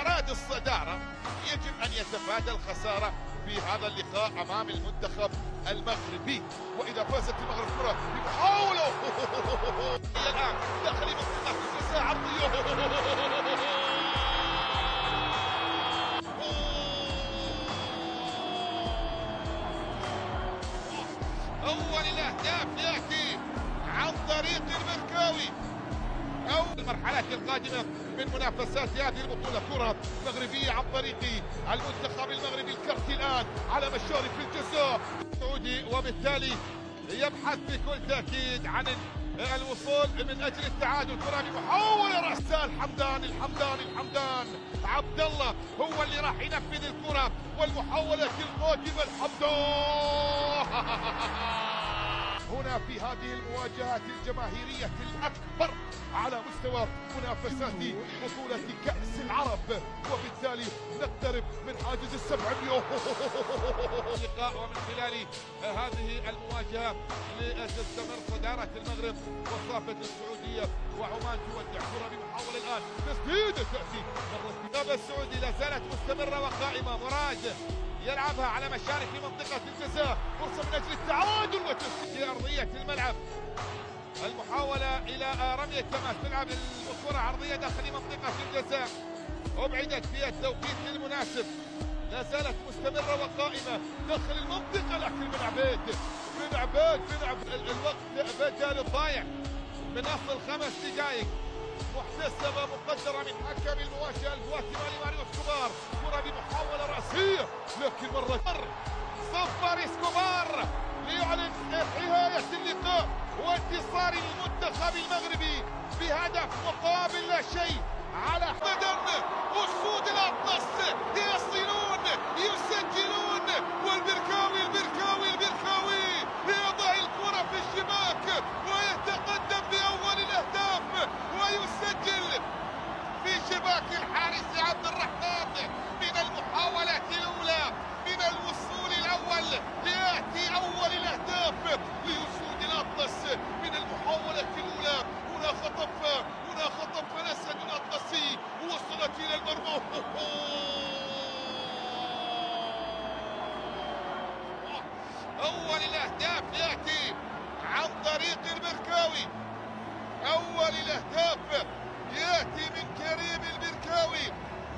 أراد الصدارة يجب أن يتفادى الخسارة في هذا اللقاء أمام المنتخب المغربي. وإذا فازت المغرب كرة بمحاولة الآن داخل منطقة الجزاء عرضية. أول الأهداف يأتي عن طريق المركاوي أو المرحلة القادمة من منافسات هذه البطولة. كرة مغربية عن طريق المنتخب المغربي الكرتي الآن على مشارف الجزاء السعودي، وبالتالي يبحث بكل تأكيد عن الوصول من أجل التعادل. كرة بمحاولة رأسها الحمدان عبد الله هو اللي راح ينفذ الكرة، والمحاولة القادمة الحمدان هنا في هذه المواجهات الجماهيرية الأكبر على مستوى منافسات بطولة كأس العرب، وبالتالي نقترب من حاجز ال700 لقاء. ومن خلال هذه المواجهة لتستمر صدارة المغرب وصافة السعودية، وعمان تودع كرة بمحاولة الآن تسديدة تأتي مرة. السعودي لا زالت مستمرة وقائمة. مراد يلعبها على مشارف منطقة الجزاء، فرصة من أجل التعادل وتسديد أرضية الملعب. المحاولة إلى رمية تماس، تلعب الكرة عرضية داخل منطقة الجزاء، أبعدت في التوقيت المناسب. لا زالت مستمرة وقائمة داخل المنطقة، لكن من عبيد الوقت بدل الضايع من أصل 5 دقائق محتسبة مقدرة من حكم المواجهة الجواتيمالي ماريو اسكوبار. كرة بمحاولة رأسية، لكن مرة صفر اسكوبار ليعلن نهاية اللقاء وانتصار المنتخب المغربي بهدف مقابل لا شيء على بدن أسود الأطلس. يصلون يسجلون، والبركاوي يضع الكرة في الشباك ويتقدم بأول الأهداف ويسجل في شباك الحارس عبد الرحمن من المحاولة الأولى، من الوصول الأول ليأتي أول الأهداف لأسود الأطلس من المحاولة الأولى. هنا خطف الأسد الأطلسي وصلت إلى المرمى. أول الأهداف يأتي عن طريق المركاوي. أول الأهداف يأتي من كريم المركاوي،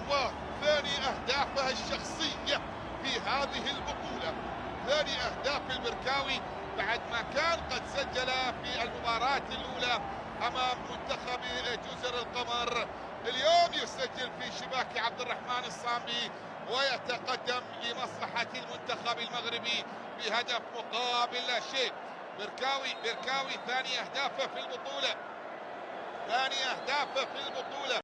وثاني أهدافه الشخصية في هذه البطولة. ثاني أهداف المركاوي بعد ما كان قد سجل في المباراة الأولى أمام منتخب جزر القمر. اليوم يسجل في شباك عبد الرحمن الصامبي ويتقدم لمصلحة المنتخب المغربي بهدف مقابل لا شيء. بركاوي ثاني أهدافه في البطولة.